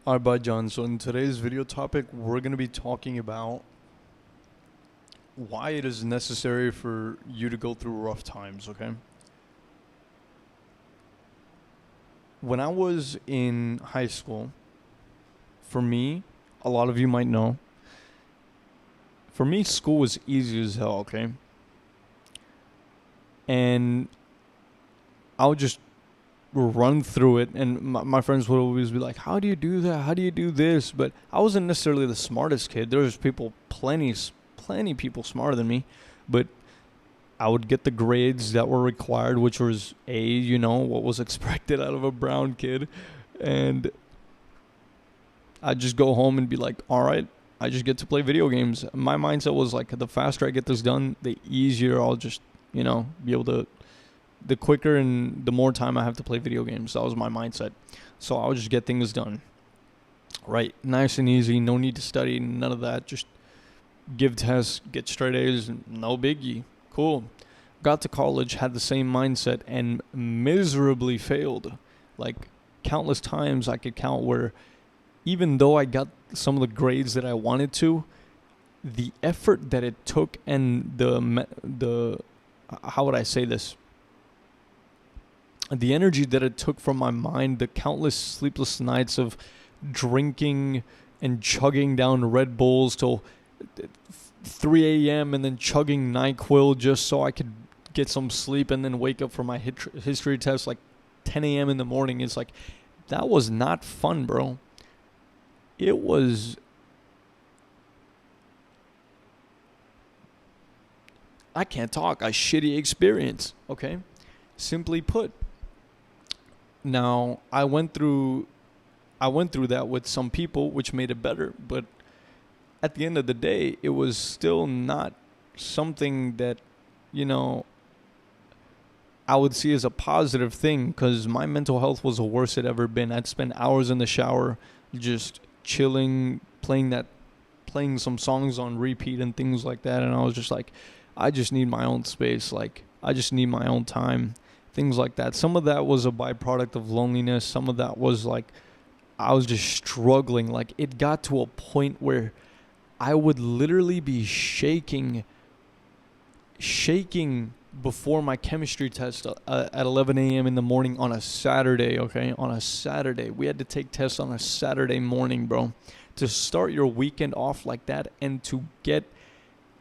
Alright, bye, John. So in today's video topic, we're going to be talking about why it is necessary for you to go through rough times, okay? When I was in high school, for me, a lot of you might know, for me, school was easy as hell, okay? And I would just run through it, and my friends would always be like, how do you do that, how do you do this? But I wasn't necessarily the smartest kid. There was plenty people smarter than me, but I would get the grades that were required, which was what was expected out of a brown kid. And I'd just go home and be like, all right, I just get to play video games. My mindset was like, the faster I get this done, the easier I'll just be able to, the quicker and the more time I have to play video games. That was my mindset. So I would just get things done. Right. Nice and easy. No need to study. None of that. Just give tests, get straight A's. No biggie. Cool. Got to college, had the same mindset, and miserably failed. Like, countless times I could count where even though I got some of the grades that I wanted to, the effort that it took and the how would I say this? The energy that it took from my mind, the countless sleepless nights of drinking and chugging down Red Bulls till 3 a.m. and then chugging NyQuil just so I could get some sleep and then wake up for my history test like 10 a.m. in the morning. It's like, that was not fun, bro. It was... I can't talk. A shitty experience, okay? Simply put. Now, I went through that with some people, which made it better, but at the end of the day, it was still not something that, I would see as a positive thing, because my mental health was the worst it ever been. I'd spend hours in the shower just chilling, playing some songs on repeat and things like that, and I was just like, I just need my own space, like, I just need my own time. Things like that. Some of that was a byproduct of loneliness. Some of that was like, I was just struggling. Like, it got to a point where I would literally be shaking before my chemistry test at 11 a.m. in the morning on a Saturday, okay? On a Saturday. We had to take tests on a Saturday morning, bro. To start your weekend off like that and to get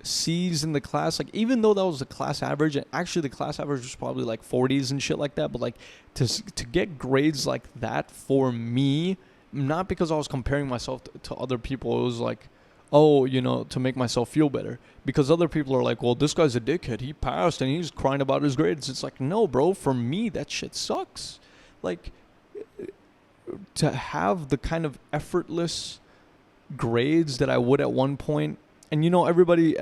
C's in the class, like, even though that was the class average, and actually the class average was probably like 40s and shit like that, but like to get grades like that for me, not because I was comparing myself to other people, it was like, to make myself feel better, because other people are like, well, this guy's a dickhead, he passed and he's crying about his grades. It's like, no, bro, for me that shit sucks. Like, to have the kind of effortless grades that I would at one point. And everybody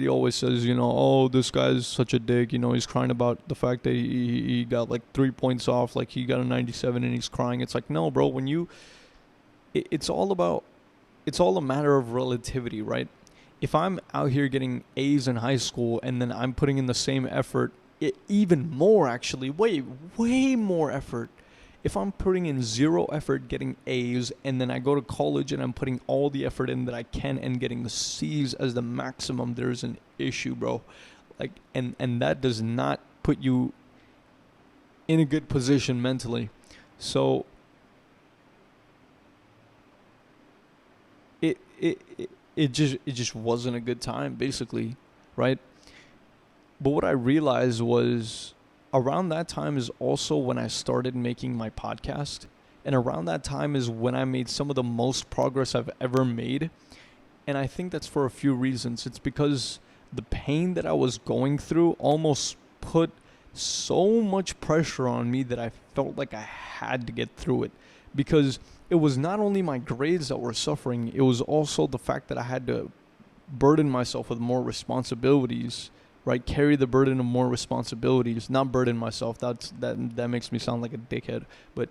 always says, oh, this guy's such a dick. He's crying about the fact that he got like 3 points off, like he got a 97 and he's crying. It's like, no, bro, it's all a matter of relativity, right? If I'm out here getting A's in high school and then I'm putting in the same effort, even more actually, way more effort. If I'm putting in zero effort getting A's and then I go to college and I'm putting all the effort in that I can and getting the C's as the maximum, there's an issue, bro. Like, and that does not put you in a good position mentally. So it just wasn't a good time, basically, right? But what I realized was, around that time is also when I started making my podcast. And around that time is when I made some of the most progress I've ever made. And I think that's for a few reasons. It's because the pain that I was going through almost put so much pressure on me that I felt like I had to get through it. Because it was not only my grades that were suffering, it was also the fact that I had to burden myself with more responsibilities. Right, carry the burden of more responsibilities. Not burden myself. That makes me sound like a dickhead. But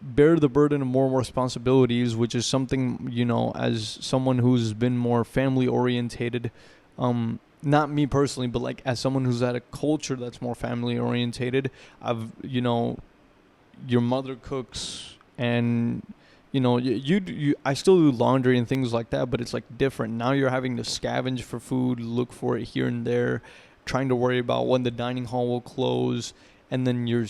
bear the burden of more responsibilities, which is something, as someone who's been more family orientated, not me personally, but like as someone who's had a culture that's more family orientated, I've, your mother cooks and You know, I still do laundry and things like that, but it's like different. Now you're having to scavenge for food, look for it here and there, trying to worry about when the dining hall will close, and then you're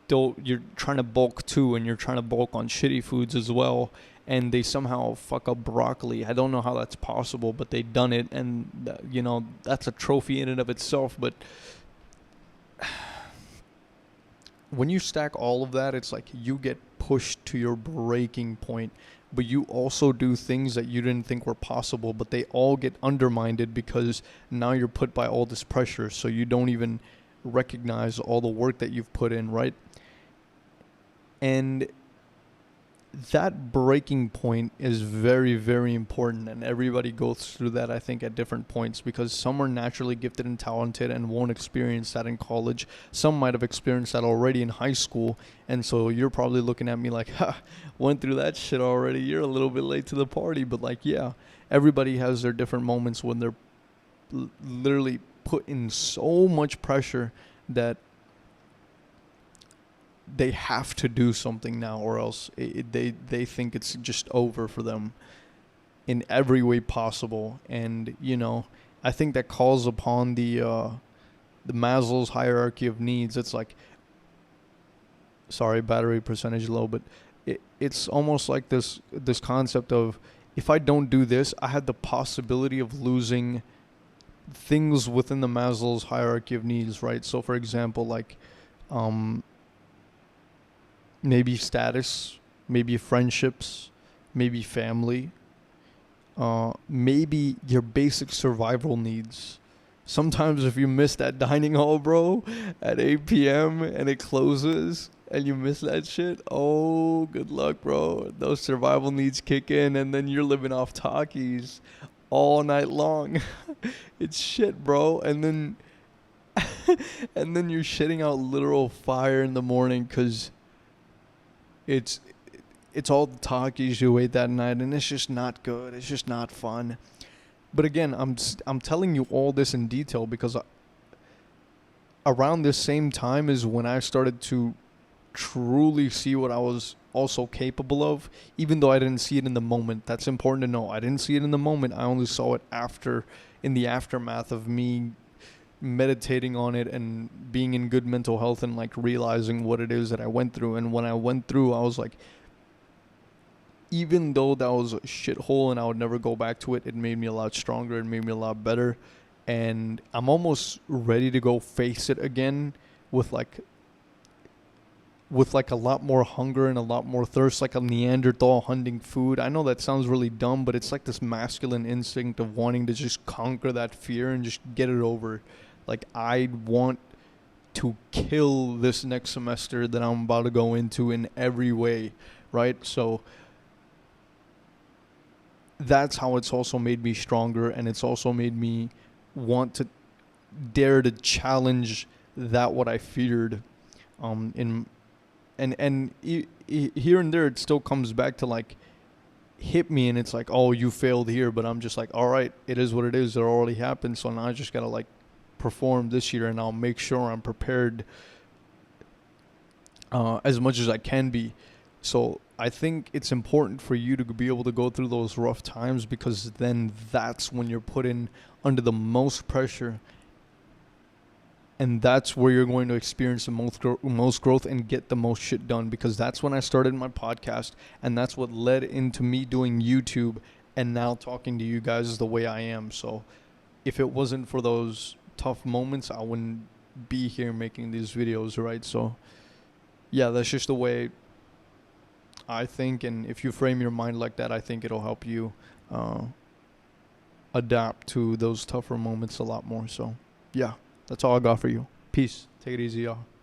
trying to bulk too, and you're trying to bulk on shitty foods as well. And they somehow fuck up broccoli. I don't know how that's possible, but they done it, and you know, that's a trophy in and of itself. But when you stack all of that, it's like you get pushed to your breaking point, but you also do things that you didn't think were possible, but they all get undermined because now you're put by all this pressure, so you don't even recognize all the work that you've put in, right? And that breaking point is very, very important, and everybody goes through that, I think, at different points, because some are naturally gifted and talented and won't experience that in college. Some might have experienced that already in high school, and so you're probably looking at me like, ha, went through that shit already, you're a little bit late to the party. But like, yeah, everybody has their different moments when they're literally put in so much pressure that they have to do something now, or else they think it's just over for them in every way possible. And you know, I think that calls upon the Maslow's hierarchy of needs. It's like, sorry, battery percentage low, but it's almost like this concept of, if I don't do this, I had the possibility of losing things within the Maslow's hierarchy of needs, right? So for example, like maybe status, maybe friendships, maybe family, maybe your basic survival needs. Sometimes if you miss that dining hall, bro, at 8 p.m. and it closes and you miss that shit, oh, good luck, bro. Those survival needs kick in, and then you're living off Takis all night long. It's shit, bro. And then and then you're shitting out literal fire in the morning because it's all the Takis you ate that night, and it's just not good. It's just not fun. But again, I'm telling you all this in detail because around this same time is when I started to truly see what I was also capable of, even though I didn't see it in the moment. That's important to know. I didn't see it in the moment. I only saw it after, in the aftermath of me meditating on it and being in good mental health and like realizing what it is that I went through. And when I went through, I was like, even though that was a shithole and I would never go back to it, it made me a lot stronger. It made me a lot better. And I'm almost ready to go face it again with like a lot more hunger and a lot more thirst, like a Neanderthal hunting food. I know that sounds really dumb, but it's like this masculine instinct of wanting to just conquer that fear and just get it over. Like, I want to kill this next semester that I'm about to go into in every way, right? So that's how it's also made me stronger, and it's also made me want to dare to challenge that what I feared. Here and there it still comes back to like hit me, and it's like, oh, you failed here, but I'm just like, all right, it is what it is. It already happened, so now I just gotta like perform this year, and I'll make sure I'm prepared as much as I can be. So I think it's important for you to be able to go through those rough times, because then that's when you're put in under the most pressure, and that's where you're going to experience the most growth and get the most shit done. Because that's when I started my podcast, and that's what led into me doing YouTube and now talking to you guys the way I am. So if it wasn't for those tough moments, I wouldn't be here making these videos, right? So yeah, that's just the way I think, and if you frame your mind like that, I think it'll help you adapt to those tougher moments a lot more. So yeah, that's all I got for you. Peace. Take it easy, y'all.